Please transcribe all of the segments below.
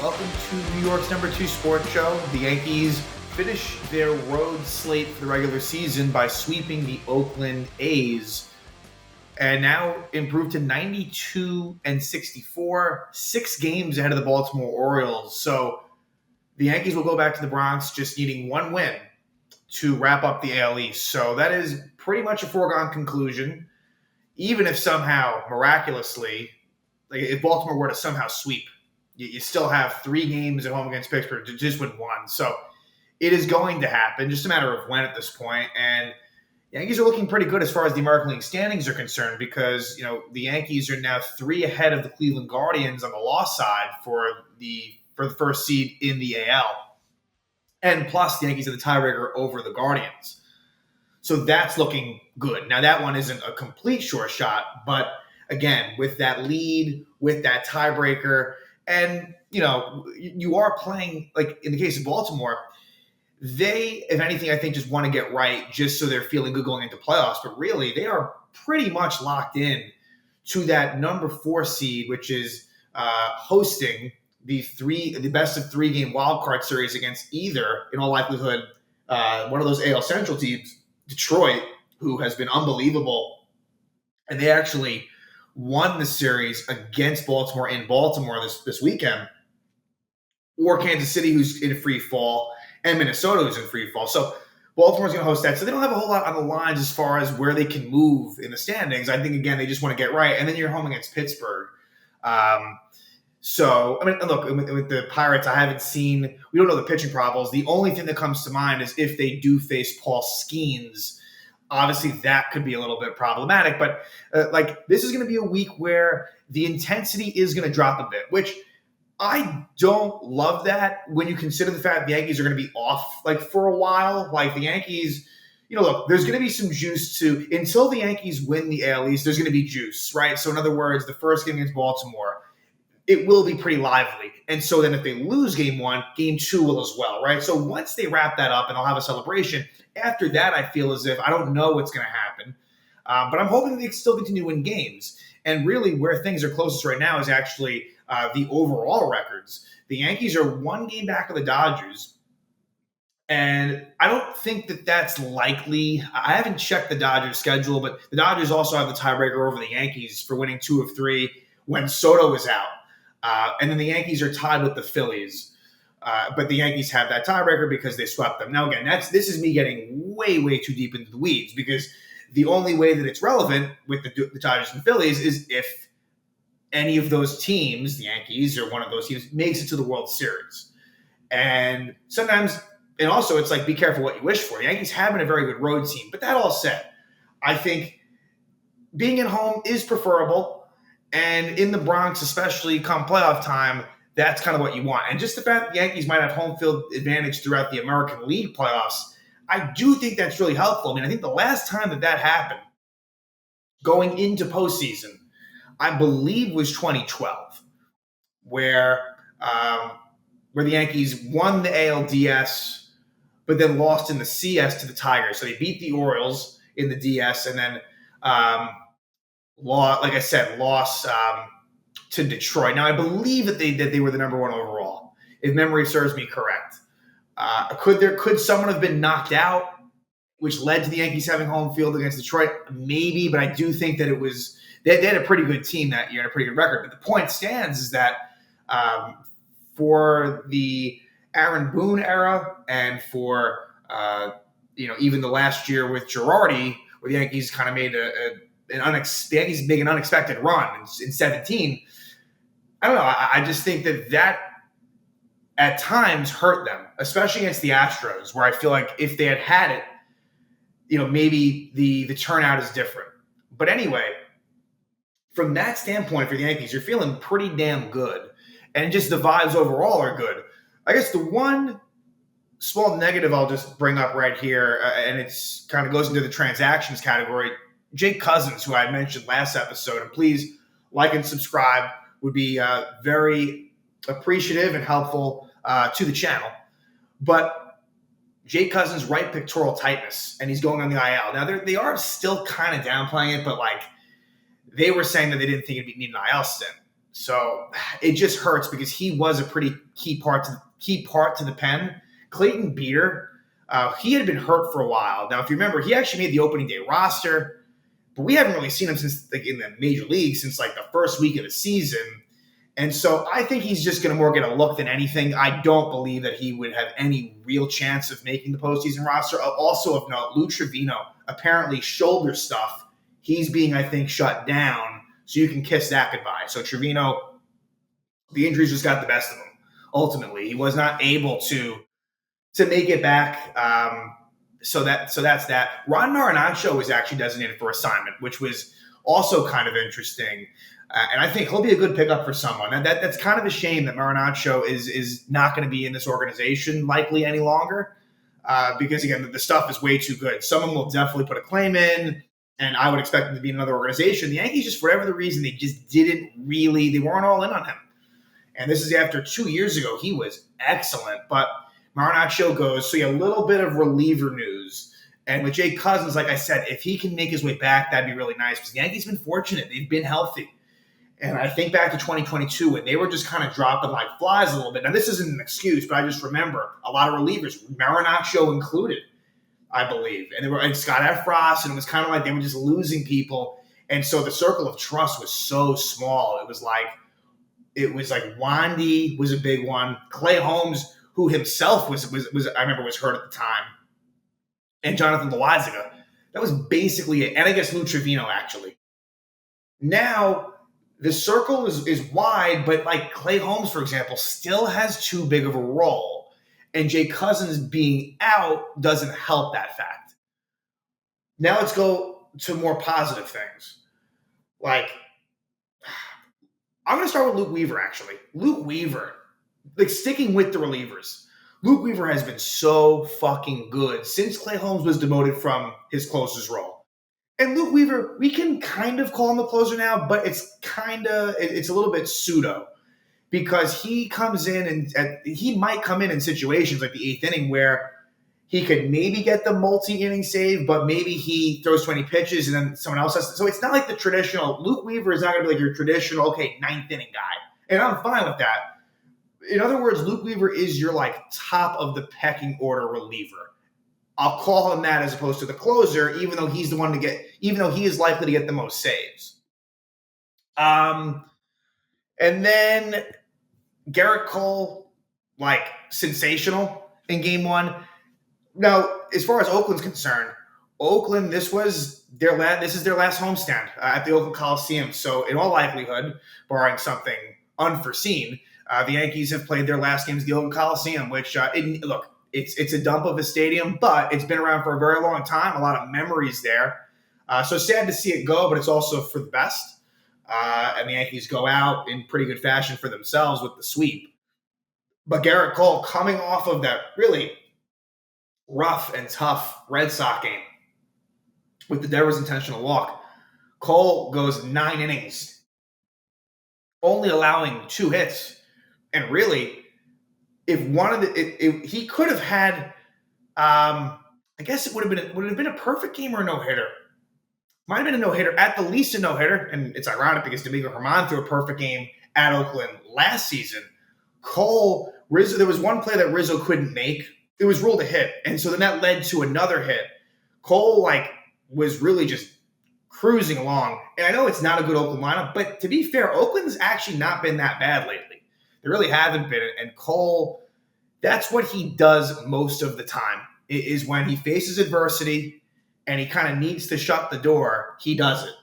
Welcome to New York's #2 sports show. The Yankees finish their road slate for the regular season by sweeping the Oakland A's and now improved to 92-64, 6 games ahead of the Baltimore Orioles. So the Yankees will go back to the Bronx just needing one win to wrap up the AL East. So that is pretty much a foregone conclusion, even if somehow, miraculously, if Baltimore were to somehow sweep, you still have 3 games at home against Pittsburgh to just win one. So it is going to happen, just a matter of when at this point. And the Yankees are looking pretty good as far as the American League standings are concerned because, the Yankees are now 3 ahead of the Cleveland Guardians on the loss side for the first seed in the AL. And plus, the Yankees are the tiebreaker over the Guardians. So that's looking good. Now, that one isn't a complete sure shot, but again, with that lead, with that tiebreaker, and, you are playing, like in the case of Baltimore, they, if anything, I think just want to get right just so they're feeling good going into playoffs. But really, they are pretty much locked in to that number 4 seed, which is hosting the best of 3 game wild card series against either, in all likelihood, one of those AL Central teams, Detroit, who has been unbelievable. And they actually won the series against Baltimore in Baltimore this weekend, or Kansas City, who's in free fall, and Minnesota, who's in free fall. So Baltimore's going to host that. So they don't have a whole lot on the lines as far as where they can move in the standings. I think, again, they just want to get right. And then you're home against Pittsburgh. Look, with the Pirates, we don't know the pitching problems. The only thing that comes to mind is if they do face Paul Skeens. Obviously, that could be a little bit problematic, but this is going to be a week where the intensity is going to drop a bit, which I don't love that when you consider the fact the Yankees are going to be off for a while. Like the Yankees, look, there's going to be some juice until the Yankees win the AL East, there's going to be juice, right? So in other words, the first game against Baltimore, it will be pretty lively. And so then if they lose game 1, game 2 will as well, right? So once they wrap that up and they'll have a celebration, after that I feel as if I don't know what's going to happen. But I'm hoping they can still continue to win games. And really where things are closest right now is actually the overall records. The Yankees are 1 game back of the Dodgers. And I don't think that that's likely. I haven't checked the Dodgers schedule, but the Dodgers also have the tiebreaker over the Yankees for winning 2 of 3 when Soto is out. And then the Yankees are tied with the Phillies. But the Yankees have that tiebreaker because they swept them. Now, again, this is me getting way, way too deep into the weeds because the only way that it's relevant with the Dodgers and Phillies is if any of those teams, the Yankees or one of those teams, makes it to the World Series. And sometimes, and also it's be careful what you wish for. The Yankees have been a very good road team. But that all said, I think being at home is preferable. And in the Bronx, especially come playoff time, that's kind of what you want. And just the fact that the Yankees might have home field advantage throughout the American League playoffs, I do think that's really helpful. I think the last time that happened, going into postseason, I believe was 2012, where the Yankees won the ALDS, but then lost in the CS to the Tigers. So they beat the Orioles in the DS, and then lost to Detroit. Now, I believe that they were the number 1 overall, if memory serves me correct. Could someone have been knocked out, which led to the Yankees having home field against Detroit? Maybe, but I do think that they had a pretty good team that year and a pretty good record. But the point stands is that for the Aaron Boone era and for even the last year with Girardi, where the Yankees kind of made the Yankees make an unexpected run in 2017. I don't know. I just think that at times hurt them, especially against the Astros, where I feel like if they had it, maybe the turnout is different. But anyway, from that standpoint for the Yankees, you're feeling pretty damn good. And just the vibes overall are good. I guess the one small negative I'll just bring up right here, and it's kind of goes into the transactions category. Jake Cousins, who I mentioned last episode, and please like and subscribe, would be very appreciative and helpful to the channel. But Jake Cousins' right pectoral tightness, and he's going on the IL. Now, they are still kind of downplaying it, but they were saying that they didn't think it'd need an IL stint. So it just hurts because he was a pretty key part to the pen. Clayton Beeter, he had been hurt for a while. Now, if you remember, he actually made the opening day roster, but we haven't really seen him since in the major league since the first week of the season. And so I think he's just going to more get a look than anything. I don't believe that he would have any real chance of making the postseason roster. Also of note, Lou Trivino, apparently shoulder stuff. He's being, I think, shut down. So you can kiss that goodbye. So Trivino, the injuries just got the best of him. Ultimately, he was not able to make it back. So that's that. Ron Marinaccio was actually designated for assignment, which was also kind of interesting. And I think he'll be a good pickup for someone. And that's kind of a shame that Marinaccio is not going to be in this organization likely any longer. Because, again, the stuff is way too good. Someone will definitely put a claim in, and I would expect him to be in another organization. The Yankees, just for whatever the reason, they weren't all in on him. And this is after 2 years ago. He was excellent. But Marinaccio goes, so you have a little bit of reliever news. And with Jake Cousins, like I said, if he can make his way back, that'd be really nice. Because the Yankees have been fortunate. They've been healthy. And I think back to 2022 when they were just kind of dropping like flies a little bit. Now, this isn't an excuse, but I just remember a lot of relievers, Marinaccio included, I believe. And Scott Efros, and it was kind of like they were just losing people. And so the circle of trust was so small. It was like Wandy was a big one. Clay Holmes, who himself was I remember was hurt at the time. And Jonathan Loaizaga. That was basically it. And I guess Lou Trivino, actually. Now, the circle is wide, but like Clay Holmes, for example, still has too big of a role. And Jay Cousins being out doesn't help that fact. Now let's go to more positive things. Like, I'm going to start with Luke Weaver, actually. Luke Weaver, sticking with the relievers. Luke Weaver has been so fucking good since Clay Holmes was demoted from his closer's role. And Luke Weaver, we can kind of call him the closer now, but it's a little bit pseudo because he comes in and he might come in situations like the eighth inning where he could maybe get the multi-inning save, but maybe he throws 20 pitches and then someone else has to. So it's not like the traditional. Luke Weaver is not going to be like your traditional, ninth inning guy. And I'm fine with that. In other words, Luke Weaver is your top of the pecking order reliever. I'll call him that as opposed to the closer, even though he is likely to get the most saves. And then Gerrit Cole, sensational in game one. Now, as far as Oakland's concerned, Oakland, this is their last homestand at the Oakland Coliseum. So in all likelihood, barring something unforeseen, the Yankees have played their last games at the Oakland Coliseum, which, it's a dump of a stadium, but it's been around for a very long time. A lot of memories there. So sad to see it go, but it's also for the best. And the Yankees go out in pretty good fashion for themselves with the sweep. But Gerrit Cole, coming off of that really rough and tough Red Sox game with the Devers intentional walk, Cole goes 9 innings, only allowing 2 hits. And really, if he could have had, I guess would have been a perfect game or a no-hitter. Might have been a no-hitter, at the least a no-hitter, and it's ironic because Domingo Germán threw a perfect game at Oakland last season. Rizzo, there was one play that Rizzo couldn't make. It was ruled a hit, and so then that led to another hit. Cole, was really just cruising along. And I know it's not a good Oakland lineup, but to be fair, Oakland's actually not been that bad lately. They really haven't been. And Cole, that's what he does most of the time, is when he faces adversity and he kind of needs to shut the door, he does it.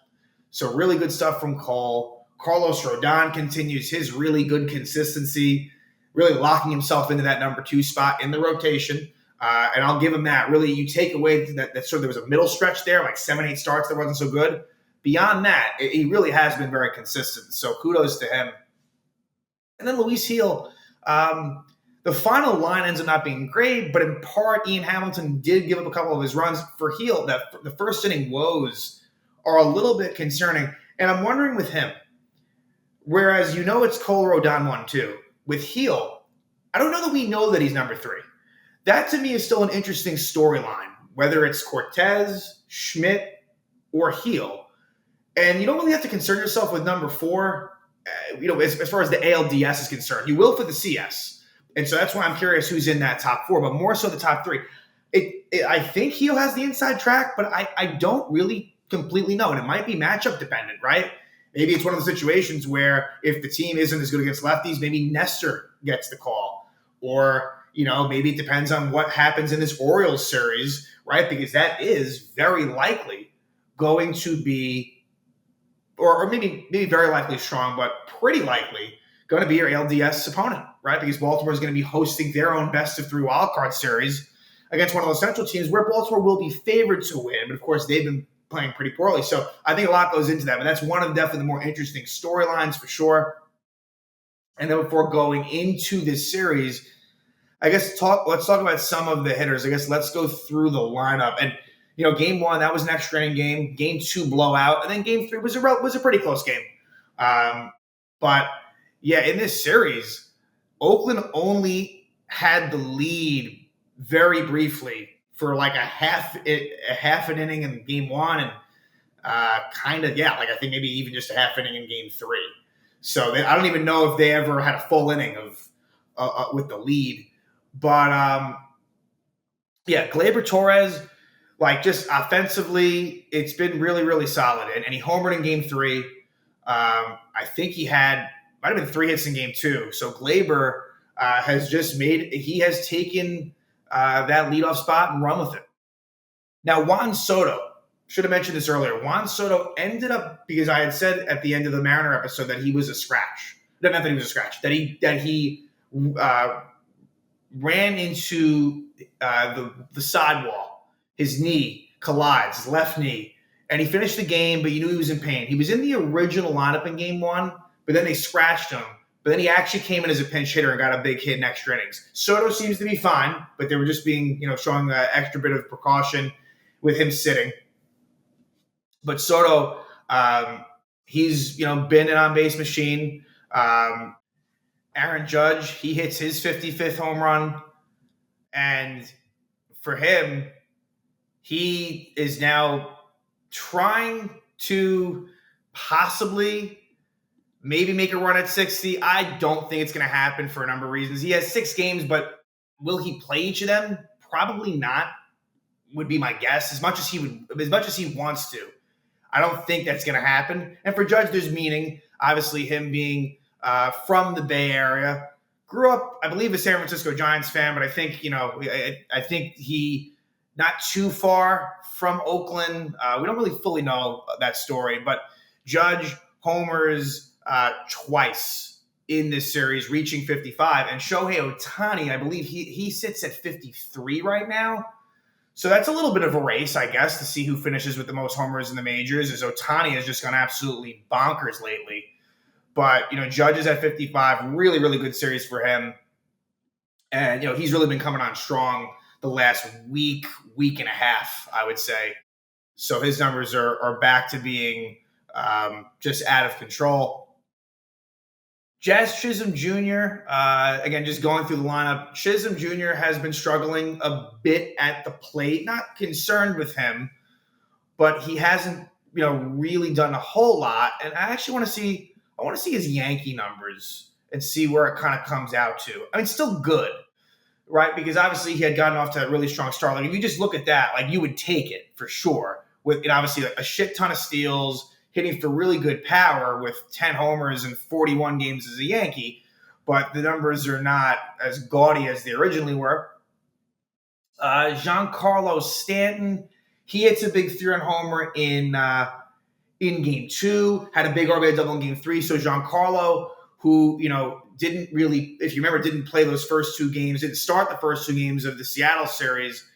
So really good stuff from Cole. Carlos Rodón continues his really good consistency, really locking himself into that number 2 spot in the rotation. And I'll give him that. Really, you take away that there was a middle stretch there, 7-8 starts that wasn't so good. Beyond that, he really has been very consistent. So kudos to him. And then Luis Gil, the final line ends up not being great, but in part, Ian Hamilton did give up a couple of his runs. For Gil, the first inning woes are a little bit concerning. And I'm wondering with him, whereas it's Cole, Rodón 1-2. With Gil, I don't know that we know that he's number 3. That to me is still an interesting storyline, whether it's Cortez, Schmidt, or Gil. And you don't really have to concern yourself with number 4. as far as the ALDS is concerned. You will for the CS. And so that's why I'm curious who's in that top 4, but more so the top 3. I think Heel has the inside track, but I don't really completely know. And it might be matchup dependent, right? Maybe it's one of the situations where if the team isn't as good against lefties, maybe Nestor gets the call. Or, maybe it depends on what happens in this Orioles series, right? Because that is very likely going to be, or maybe very likely strong, but pretty likely going to be your ALDS opponent, right? Because Baltimore is going to be hosting their own best-of-3 wildcard series against one of those Central teams where Baltimore will be favored to win. But, of course, they've been playing pretty poorly. So I think a lot goes into that. But that's one of definitely the more interesting storylines for sure. And then before going into this series, I guess let's talk about some of the hitters. I guess let's go through the lineup. And, game 1, that was an extra inning game. Game 2, blowout. And then game 3 was a pretty close game. But, yeah, in this series, Oakland only had the lead very briefly for like a half an inning in game 1 and I think maybe even just a half inning in game 3. So I don't even know if they ever had a full inning of with the lead. But Gleyber Torres, just offensively, it's been really, really solid. And he homered in game 3. I think might have been 3 hits in game 2. So Gleyber has taken that leadoff spot and run with it. Now, Juan Soto, should have mentioned this earlier. Juan Soto ended up, because I had said at the end of the Mariner episode that he was a scratch. Not that he was a scratch. That he ran into the sidewall. His knee collides, his left knee, and he finished the game, but you knew he was in pain. He was in the original lineup in game 1, but then they scratched him. But then he actually came in as a pinch hitter and got a big hit in extra innings. Soto seems to be fine, but they were just showing an extra bit of precaution with him sitting. But Soto, he's, been an on-base machine. Aaron Judge, he hits his 55th home run. And for him, he is now trying to possibly maybe make a run at 60. I don't think it's going to happen for a number of reasons. He has 6 games, but will he play each of them? Probably not, would be my guess. As much as he wants to, I don't think that's going to happen. And for Judge, there's meaning. Obviously, him being from the Bay Area, grew up, I believe, a San Francisco Giants fan, but I think I think he not too far from Oakland. We don't really fully know that story, but Judge homers twice in this series, reaching 55. And Shohei Ohtani, I believe he sits at 53 right now. So that's a little bit of a race, I guess, to see who finishes with the most homers in the majors, as Ohtani has just gone absolutely bonkers lately. But, Judge is at 55. Really, really good series for him. And, he's really been coming on strong the last week and a half, I would say. So his numbers are back to being just out of control. Jazz Chisholm Jr., again, just going through the lineup. Chisholm Jr. has been struggling a bit at the plate. Not concerned with him, but he hasn't, really done a whole lot. And I actually want to see his Yankee numbers and see where it kind of comes out to. I mean, still good, right? Because obviously he had gotten off to a really strong start. Like, if you just look at that, you would take it for sure. With obviously a shit ton of steals, hitting for really good power with 10 homers and 41 games as a Yankee, but the numbers are not as gaudy as they originally were. Giancarlo Stanton, he hits a big 3-run homer in game 2, had a big RBI double in game 3. So Giancarlo, who, didn't really, if you remember, didn't play those first 2 games, didn't start the first 2 games of the Seattle series,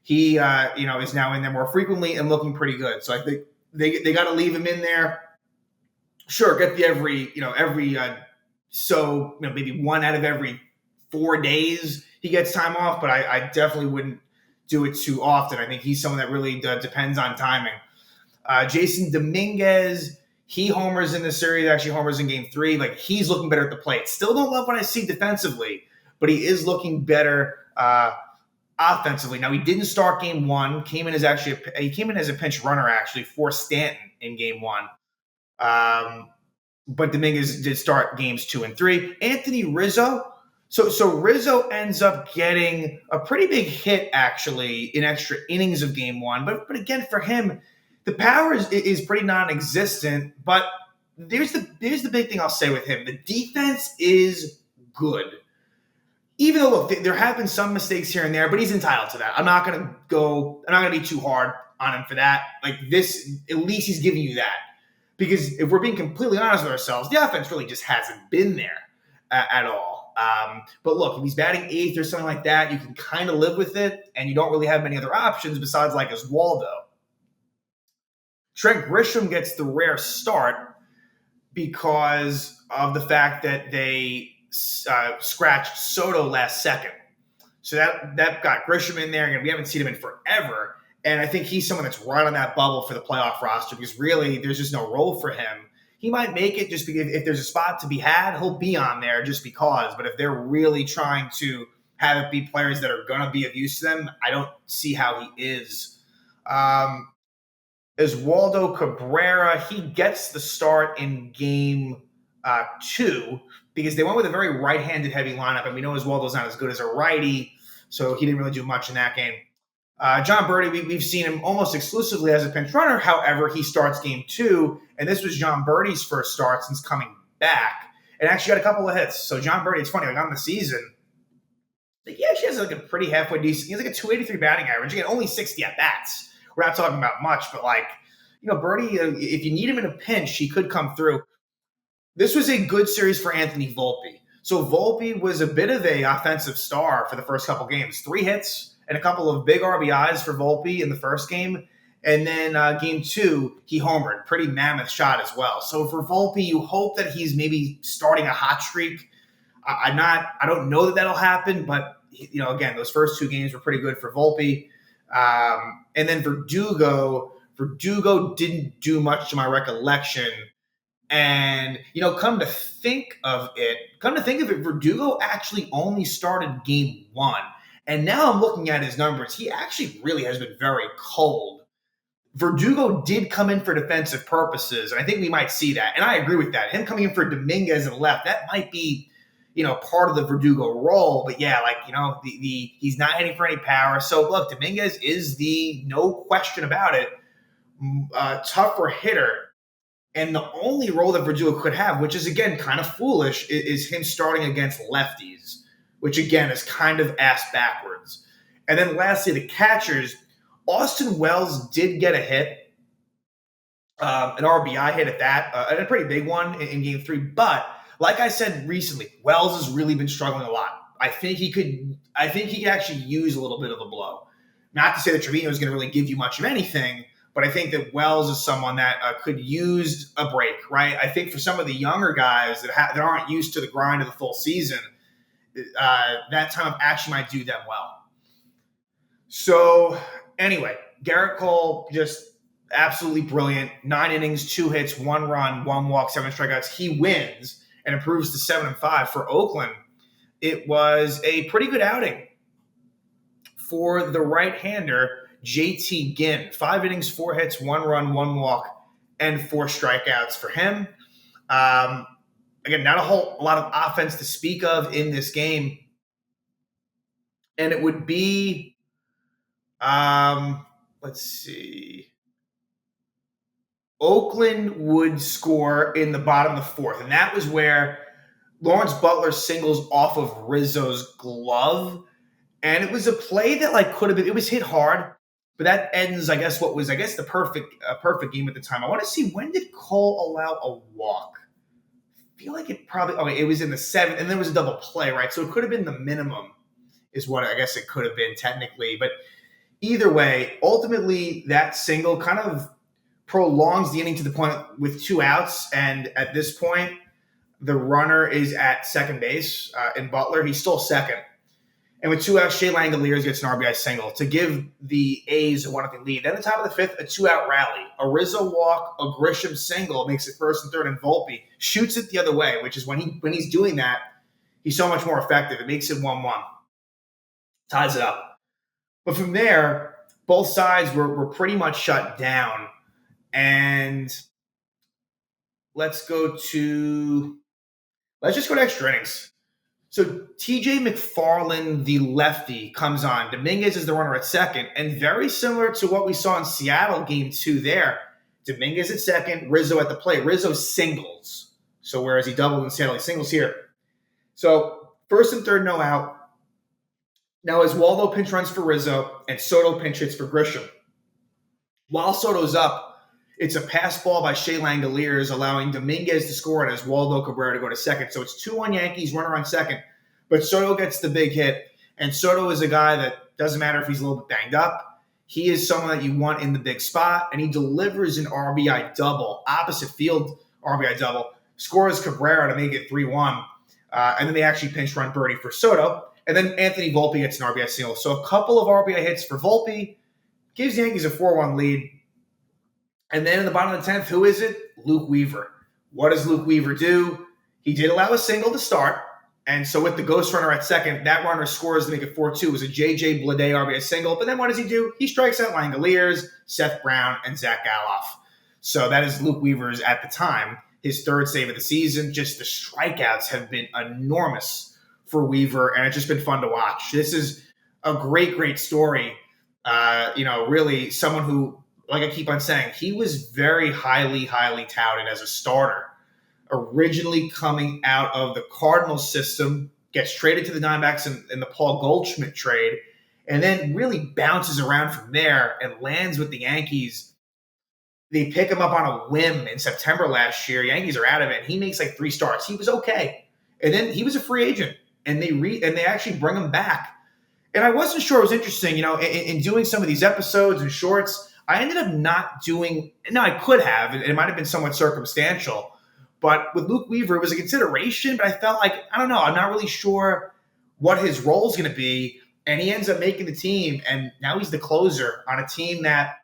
he, is now in there more frequently and looking pretty good. So I think they got to leave him in there. Sure, get maybe 1 out of every 4 days he gets time off, but I definitely wouldn't do it too often. I think he's someone that really depends on timing. Jason Dominguez, he homers in the series, actually homers in game 3. He's looking better at the plate. Still don't love what I see defensively, but he is looking better offensively. Now, he didn't start game 1. He came in as a pinch runner, actually, for Stanton in game 1. but Dominguez did start games 2 and 3. Anthony Rizzo. So Rizzo ends up getting a pretty big hit actually in extra innings of game 1. But again, for him, the power is pretty non-existent. But there's the big thing I'll say with him. The defense is good. Even though, look, there have been some mistakes here and there, but he's entitled to that. I'm not going to be too hard on him for that. Like this, at least he's giving you that. Because if we're being completely honest with ourselves, the offense really just hasn't been there at all. But look, if he's batting 8th or something like that, you can kind of live with it, and you don't really have many other options besides like Oswaldo. Trent Grisham gets the rare start because of the fact that they scratched Soto last second. So that got Grisham in there, and we haven't seen him in forever. And I think he's someone that's right on that bubble for the playoff roster because really there's just no role for him. He might make it just because if there's a spot to be had, he'll be on there just because. But if they're really trying to have it be players that are going to be of use to them, I don't see how he is. Oswaldo Cabrera, he gets the start in game 2 because they went with a very right-handed heavy lineup. And we know Oswaldo's not as good as a righty, so he didn't really do much in that game. John Birdie, we've seen him almost exclusively as a pinch runner. However, he starts game 2, and this was John Birdie's first start since coming back, and actually got a couple of hits. So John Birdie, it's funny, like on the season, he actually has like a pretty halfway decent. He has like a 283 batting average. Again, only 60 at bats. We're not talking about much, but Birdie, if you need him in a pinch, he could come through. This was a good series for Anthony Volpe. So Volpe was a bit of a offensive star for the first couple games. 3 hits and a couple of big RBIs for Volpe in the first game. And then game 2, he homered. Pretty mammoth shot as well. So for Volpe, you hope that he's maybe starting a hot streak. I don't know that that'll happen, but again, those first 2 games were pretty good for Volpe. And then Verdugo didn't do much to my recollection. And, come to think of it, Verdugo actually only started game 1. And now I'm looking at his numbers. He actually really has been very cold. Verdugo did come in for defensive purposes, and I think we might see that. And I agree with that. Him coming in for Dominguez and left, that might be, part of the Verdugo role. But yeah, he's not hitting for any power. So look, Dominguez is the, no question about it, tougher hitter. And the only role that Verdugo could have, which is, again, kind of foolish, is him starting against lefties, which, again, is kind of ass backwards. And then lastly, the catchers, Austin Wells did get a hit, an RBI hit at that, and a pretty big one in game 3. But like I said recently, Wells has really been struggling a lot. I think he could actually use a little bit of a blow. Not to say that Trevino is going to really give you much of anything, but I think that Wells is someone that could use a break, right? I think for some of the younger guys that aren't used to the grind of the full season, that time of action might do them well. So anyway, Gerrit Cole, just absolutely brilliant. 9 innings, 2 hits, 1 run, 1 walk, 7 strikeouts. He wins and improves to 7-5 for Oakland. It was a pretty good outing for the right-hander, JT Ginn. 5 innings, 4 hits, 1 run, 1 walk, and 4 strikeouts for him. Again, not a lot of offense to speak of in this game. And it would be, let's see. Oakland would score in the bottom of the 4th. And that was where Lawrence Butler singles off of Rizzo's glove. And it was a play that could have been, it was hit hard. But that ends, the perfect game at the time. I want to see, when did Cole allow a walk? I feel like it probably, it was in the 7th, and there was a double play, right? So it could have been the minimum is what I guess it could have been technically. But either way, ultimately that single kind of prolongs the inning to the point with 2 outs. And at this point, the runner is at second base in Butler. He's still second. And with 2 outs, Shea Langoliers gets an RBI single to give the A's a 1-0 lead. Then the top of the 5th, a 2-out rally. A Rizzo walk, a Grisham single makes it 1st and 3rd, and Volpe shoots it the other way, which is when he's doing that, he's so much more effective. It makes it 1-1. Ties it up. But from there, both sides were pretty much shut down. And let's just go to extra innings. So TJ McFarland, the lefty, comes on. Dominguez is the runner at second. And very similar to what we saw in Seattle game 2 there. Dominguez at second, Rizzo at the plate. Rizzo singles. So whereas he doubled in Seattle, he singles here. So first and third, no out. Now as Waldo pinch runs for Rizzo and Soto pinch hits for Grisham. While Soto's up, it's a pass ball by Shea Langoliers, allowing Dominguez to score and as Waldo Cabrera to go to second. So it's 2-1 Yankees, runner on second. But Soto gets the big hit. And Soto is a guy that doesn't matter if he's a little bit banged up. He is someone that you want in the big spot. And he delivers an RBI double, opposite field RBI double. Scores Cabrera to make it 3-1. And then they actually pinch run birdie for Soto. And then Anthony Volpe gets an RBI single. So a couple of RBI hits for Volpe. Gives the Yankees a 4-1 lead. And then in the bottom of the 10th, who is it? Luke Weaver. What does Luke Weaver do? He did allow a single to start. And so with the ghost runner at second, that runner scores to make it 4-2. It was a J.J. Bleday RBI single. But then what does he do? He strikes out Langoliers, Seth Brown, and Zach Galoff. So that is Luke Weaver's, at the time, his third save of the season. Just the strikeouts have been enormous for Weaver, and it's just been fun to watch. This is a great, great story. Really someone who, like I keep on saying, he was very highly, highly touted as a starter. Originally coming out of the Cardinals system, gets traded to the Diamondbacks in the Paul Goldschmidt trade, and then really bounces around from there and lands with the Yankees. They pick him up on a whim in September last year. Yankees are out of it. And he makes like 3 starts. He was okay. And then he was a free agent, and they actually bring him back. And I wasn't sure. It was interesting, in doing some of these episodes and shorts, I ended up not doing – no, I could have. It might have been somewhat circumstantial. But with Luke Weaver, it was a consideration, but I felt like, I don't know, I'm not really sure what his role is going to be. And he ends up making the team, and now he's the closer on a team that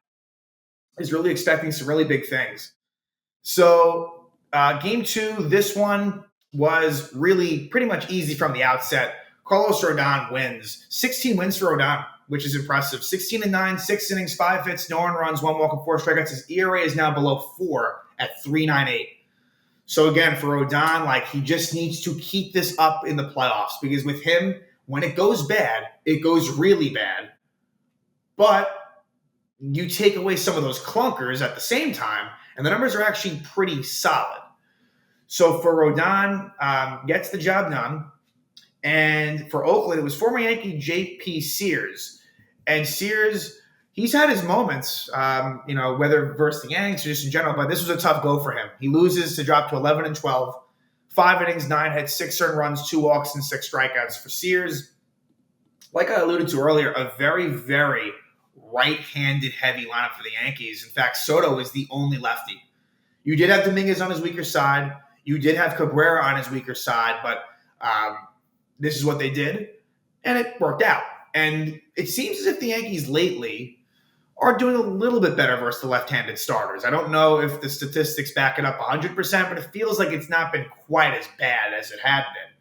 is really expecting some really big things. So game 2, this one was really pretty much easy from the outset. Carlos Rodón wins. 16 wins for Rodón, which is impressive. 16-9, 6 innings, 5 hits, no earned runs, 1 walk, and 4 strikeouts. His ERA is now below 4 at 3.98. So again, for Rodón, he just needs to keep this up in the playoffs, because with him, when it goes bad, it goes really bad. But you take away some of those clunkers at the same time, and the numbers are actually pretty solid. So for Rodón, gets the job done. And for Oakland, it was former Yankee J.P. Sears. And Sears, he's had his moments, whether versus the Yankees or just in general, but this was a tough go for him. He loses to drop to 11-12, 5 innings, 9 hits, 6 earned runs, 2 walks, and 6 strikeouts. For Sears, like I alluded to earlier, a very, very right-handed heavy lineup for the Yankees. In fact, Soto is the only lefty. You did have Dominguez on his weaker side. You did have Cabrera on his weaker side, but this is what they did, and it worked out. And it seems as if the Yankees lately are doing a little bit better versus the left-handed starters. I don't know if the statistics back it up 100%, but it feels like it's not been quite as bad as it had been.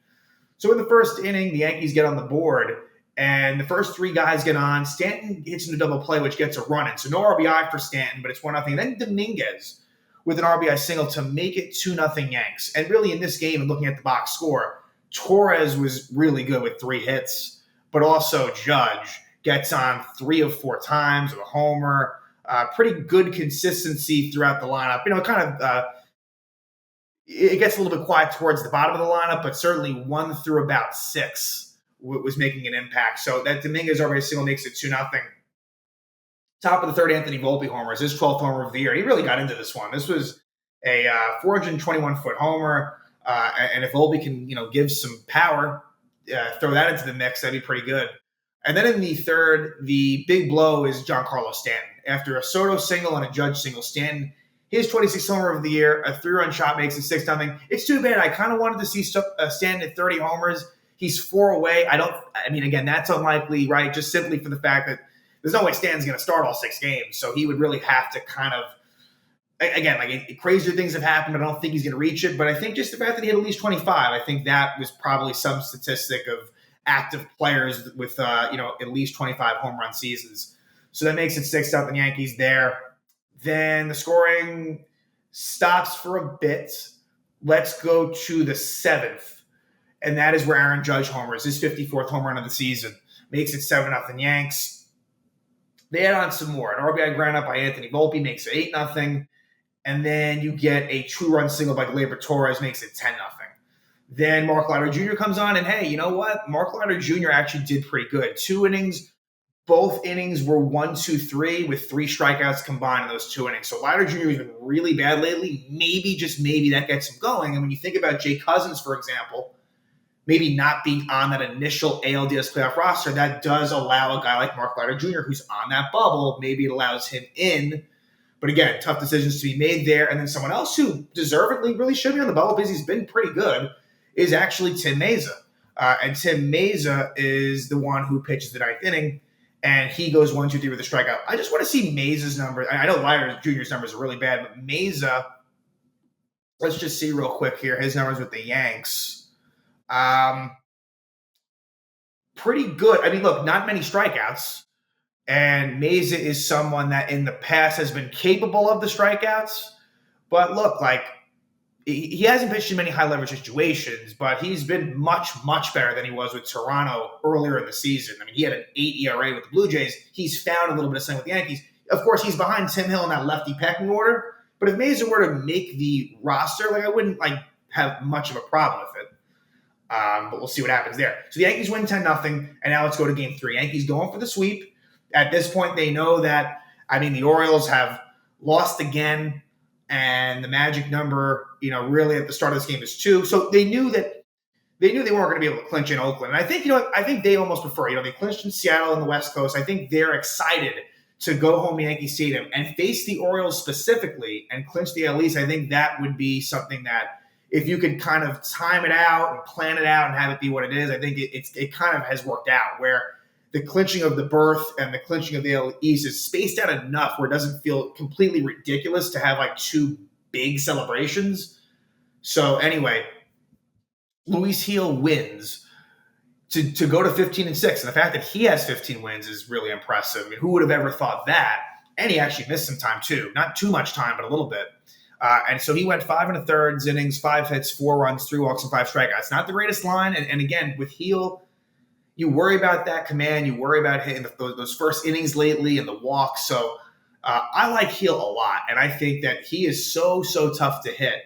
So in the first inning, the Yankees get on the board, and the first 3 guys get on. Stanton hits into double play, which gets a run in. So no RBI for Stanton, but it's 1-0. Then Dominguez with an RBI single to make it 2-0 Yanks. And really in this game, and looking at the box score, Torres was really good with 3 hits, but also Judge gets on 3 of 4 times with a homer. Pretty good consistency throughout the lineup. It gets a little bit quiet towards the bottom of the lineup, but certainly 1 through about 6 was making an impact. So that Dominguez RBI single makes it 2-0. Top of the 3rd, Anthony Volpe homers, his 12th homer of the year. He really got into this one. This was a 421-foot homer. And if Volpe can, give some power, throw that into the mix, that'd be pretty good. And then in the 3rd, the big blow is Giancarlo Stanton. After a Soto single and a Judge single, Stanton, his 26th homer of the year, a 3-run shot makes it 6-0. It's too bad. I kind of wanted to see Stanton at 30 homers. He's 4 away. Again, that's unlikely, right? Just simply for the fact that there's no way Stanton's going to start all 6 games. So he would really have to kind of, again, crazier things have happened. I don't think he's going to reach it, but I think just the fact that he had at least 25, I think that was probably some statistic of active players with, at least 25 home run seasons. So that makes it 6-0 Yankees there. Then the scoring, stops for a bit. Let's go to the 7th. And that is where Aaron Judge homers, his 54th home run of the season. Makes it 7-0 Yanks. They add on some more. An RBI ground up by Anthony Volpe makes it 8-0. And then you get a 2-run single by Gleyber Torres, makes it 10-0. Then Mark Leiter Jr. comes on, and hey, you know what? Mark Leiter Jr. actually did pretty good. 2 innings. Both innings were 1-2-3 with 3 strikeouts combined in those 2 innings. So Leiter Jr. has been really bad lately. Maybe, just maybe, that gets him going. And when you think about Jay Cousins, for example, maybe not being on that initial ALDS playoff roster, that does allow a guy like Mark Leiter Jr., who's on that bubble, maybe it allows him in. But again, tough decisions to be made there. And then someone else who deservedly really should be on the bubble because he's been pretty good is actually Tim Mesa. And Tim Mesa is the one who pitches the 9th inning, and he goes 1-2-3 with a strikeout. I just want to see Mesa's numbers. I know Leiter Jr.'s numbers are really bad, but Mesa, let's just see real quick here, his numbers with the Yanks. Pretty good. I mean, look, not many strikeouts. And Mesa is someone that in the past has been capable of the strikeouts. But look, like, he hasn't pitched in many high-leverage situations, but he's been much, much better than he was with Toronto earlier in the season. I mean, he had an 8 ERA with the Blue Jays. He's found a little bit of something with the Yankees. Of course, he's behind Tim Hill in that lefty pecking order. But if Mesa were to make the roster, like, I wouldn't have much of a problem with it. But we'll see what happens there. So the Yankees win 10-0, and now let's go to Game 3. Yankees going for the sweep. At this point, they know that, I mean, the Orioles have lost again, and the magic number, really at the start of this game is 2. So they knew they weren't going to be able to clinch in Oakland. And I think, I think they almost prefer, they clinched in Seattle and the West Coast. I think they're excited to go home to Yankee Stadium and face the Orioles specifically and clinch the AL East. I think that would be something that, if you could kind of time it out and plan it out and have it be what it is, I think it kind of has worked out where the clinching of the berth and the clinching of the AL East is spaced out enough where it doesn't feel completely ridiculous to have 2 big celebrations. So Luis Gil wins to go to 15-6. And the fact that he has 15 wins is really impressive. I mean, who would have ever thought that? And he actually missed some time too. Not too much time, but a little bit. And so he went 5 1/3 innings, 5 hits, 4 runs, 3 walks, and 5 strikeouts. Not the greatest line. And again, with Gil, you worry about that command. You worry about hitting those first innings lately and the walks. So I like Gil a lot. And I think that he is so, so tough to hit.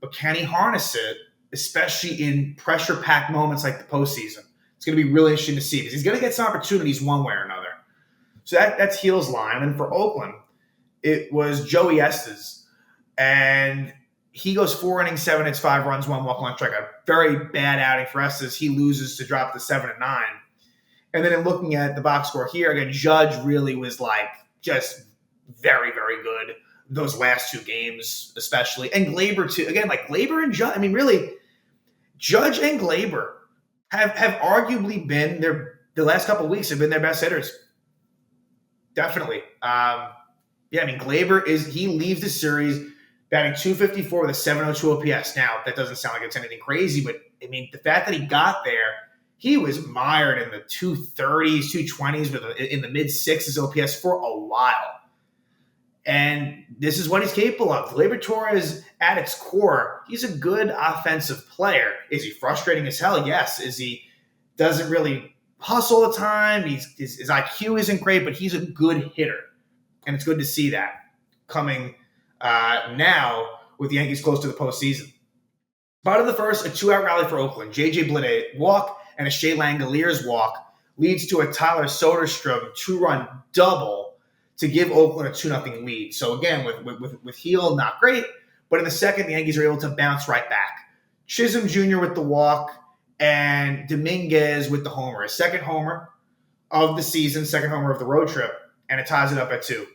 But can he harness it, especially in pressure-packed moments like the postseason? It's going to be really interesting to see because he's going to get some opportunities one way or another. So that's Gil's line. And for Oakland, it was Joey Estes. And he goes 4 innings, 7 hits, 5 runs, 1 walk, 1 strikeout. Very bad outing for Estes. He loses to drop to 7-9. And then in looking at the box score here, again, Judge really was just very, very good those last 2 games, especially. And Gleyber too. Again, Gleyber and Judge. I mean, really, Judge and Gleyber have arguably been the last couple of weeks have been their best hitters. Definitely. Gleyber he leaves the series batting .254 with a 702 OPS. Now, that doesn't sound like it's anything crazy, but, I mean, the fact that he got there, he was mired in the 230s, 220s, in the mid-6s OPS for a while. And this is what he's capable of. Gleyber Torres, at its core, he's a good offensive player. Is he frustrating as hell? Yes. Is he doesn't really hustle all the time? His IQ isn't great, but he's a good hitter. And it's good to see that coming now with the Yankees close to the postseason. Bottom of the first, a 2-out rally for Oakland. J.J. Bleday walk and a Shea Langoliers walk leads to a Tyler Soderstrom 2-run double to give Oakland a 2-0 lead. So again, with Gil, not great, but in the second, the Yankees are able to bounce right back. Chisholm Jr. with the walk and Dominguez with the homer. His second homer of the season, second homer of the road trip, and it ties it up at 2.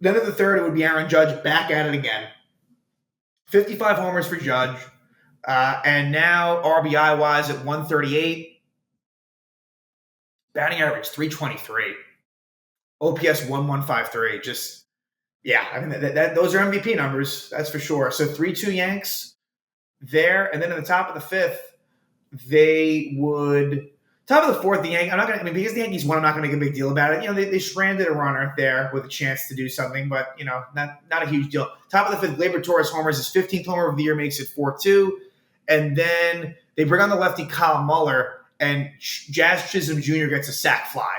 Then at the third, it would be Aaron Judge back at it again. 55 homers for Judge. And now RBI-wise at 138. Batting average 323. OPS 1153. Just, yeah, I mean, those are MVP numbers, that's for sure. So 3-2 Yanks there. And then at the top of the fifth, they would Top of the fourth, because the Yankees won, I'm not going to make a big deal about it. They stranded a runner there with a chance to do something, but, not a huge deal. Top of the fifth, Gleyber Torres homers. His 15th homer of the year, makes it 4-2. And then they bring on the lefty Kyle Muller, and Jazz Chisholm Jr. gets a sac fly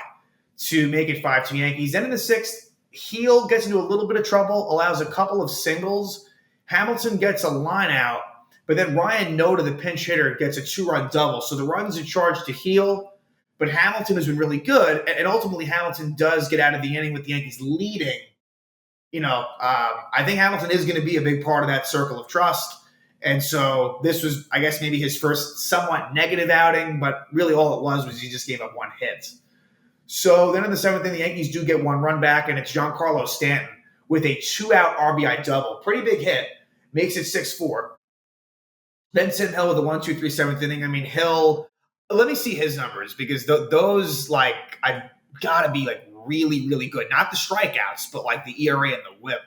to make it 5-2 Yankees. Then in the sixth, Heel gets into a little bit of trouble, allows a couple of singles. Hamilton gets a line out. But then Ryan Noda, the pinch hitter, gets a 2-run double. So the runs are charged to Heel, but Hamilton has been really good. And ultimately, Hamilton does get out of the inning with the Yankees leading. I think Hamilton is going to be a big part of that circle of trust. And so this was, I guess, maybe his first somewhat negative outing, but really all it was he just gave up one hit. So then in the seventh inning, the Yankees do get one run back, and it's Giancarlo Stanton with a 2-out RBI double. Pretty big hit. Makes it 6-4. Vincent Hill with the 1-2-3 7th inning. I mean, Hill, let me see his numbers because those, I've got to be, really, really good. Not the strikeouts, but, the ERA and the whip.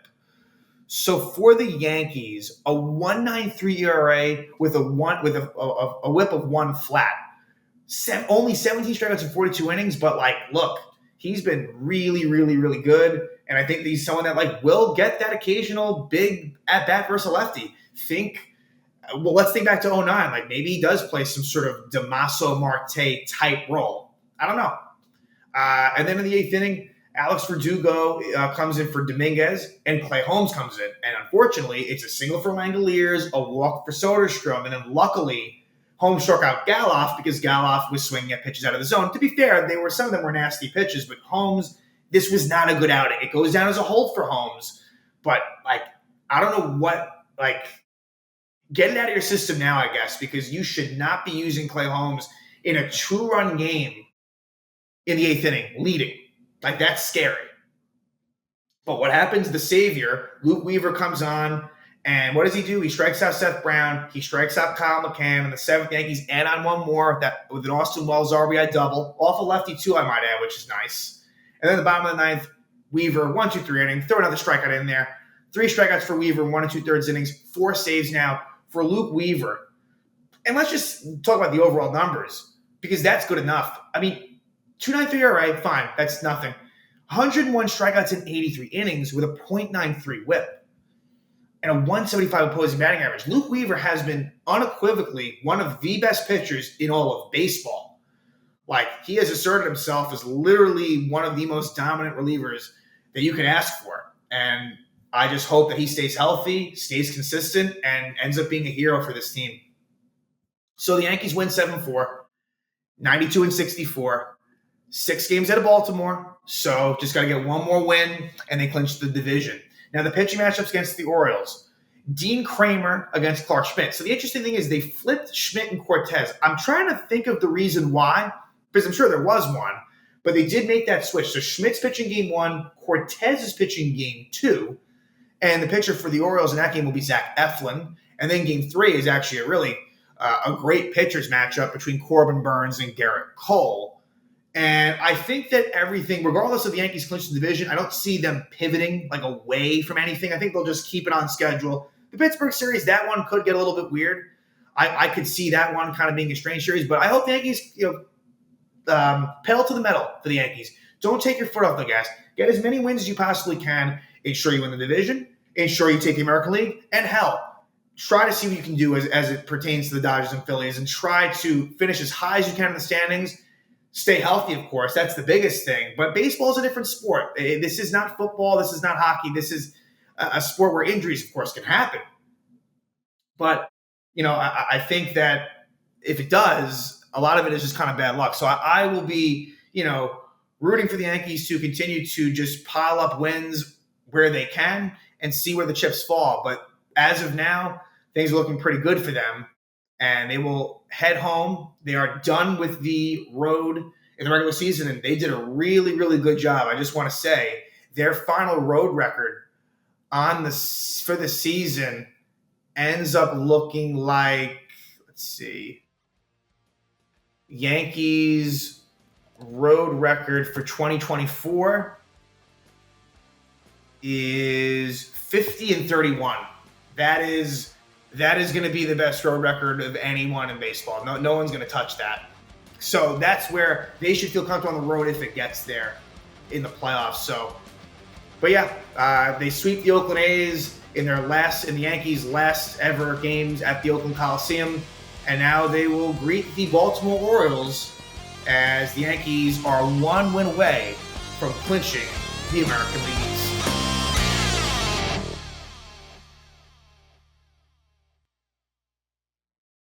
So for the Yankees, a 1.93 ERA with a whip of 1 flat. Only 17 strikeouts in 42 innings, but, look, he's been really, really, really good. And I think he's someone that, will get that occasional big at-bat versus a lefty. Let's think back to 2009. Maybe he does play some sort of Damaso Marte type role. I don't know. And then in the eighth inning, Alex Verdugo comes in for Dominguez, and Clay Holmes comes in. And unfortunately, it's a single for Langoliers, a walk for Soderstrom, and then luckily, Holmes struck out Galoff because Galoff was swinging at pitches out of the zone. To be fair, some of them were nasty pitches, but Holmes, this was not a good outing. It goes down as a hold for Holmes. But, I don't know what, get it out of your system now, I guess, because you should not be using Clay Holmes in a 2-run game in the eighth inning, leading. That's scary. But what happens, the savior, Luke Weaver, comes on, and what does he do? He strikes out Seth Brown. He strikes out Kyle McCann. And the seventh, Yankees add on one more with an Austin Wells RBI double. Off a lefty, too, I might add, which is nice. And then the bottom of the ninth, Weaver, 1-2-3 inning. Throw another strikeout in there. 3 strikeouts for Weaver, 1 2/3 innings. 4 saves now for Luke Weaver. And let's just talk about the overall numbers, because that's good enough. I mean, 2.93 ERA, fine, that's nothing. 101 strikeouts in 83 innings with a .93 whip and a 175 opposing batting average. Luke Weaver has been unequivocally one of the best pitchers in all of baseball. He has asserted himself as literally one of the most dominant relievers that you can ask for. And I just hope that he stays healthy, stays consistent, and ends up being a hero for this team. So the Yankees win 7-4, 92-64, 6 games out of Baltimore. So just got to get one more win, and they clinch the division. Now the pitching matchups against the Orioles. Dean Kramer against Clark Schmidt. So the interesting thing is they flipped Schmidt and Cortez. I'm trying to think of the reason why, because I'm sure there was one, but they did make that switch. So Schmidt's pitching game 1, Cortez is pitching game 2. And the pitcher for the Orioles in that game will be Zach Eflin. And then game 3 is actually a great pitchers matchup between Corbin Burns and Gerrit Cole. And I think that everything, regardless of the Yankees clinching the division, I don't see them pivoting away from anything. I think they'll just keep it on schedule. The Pittsburgh series, that one could get a little bit weird. I could see that one kind of being a strange series, but I hope the Yankees, pedal to the metal for the Yankees. Don't take your foot off the gas. Get as many wins as you possibly can. Ensure you win the division. Ensure you take the American League. And hell, try to see what you can do as it pertains to the Dodgers and Phillies, and try to finish as high as you can in the standings. Stay healthy, of course. That's the biggest thing. But baseball is a different sport. This is not football. This is not hockey. This is a sport where injuries, of course, can happen. But, I think that if it does, a lot of it is just kind of bad luck. So I will be, rooting for the Yankees to continue to just pile up wins where they can and see where the chips fall. But as of now, things are looking pretty good for them. And they will head home. They are done with the road in the regular season, and they did a really, really good job. I just want to say their final road record for the season ends up looking like, let's see, Yankees road record for 2024 is 50-31. That is going to be the best road record of anyone in baseball. No one's going to touch that. So that's where they should feel comfortable on the road if it gets there in the playoffs. So, but yeah, they sweep the Oakland A's in the Yankees' last ever games at the Oakland Coliseum, and now they will greet the Baltimore Orioles as the Yankees are one win away from clinching the American League East.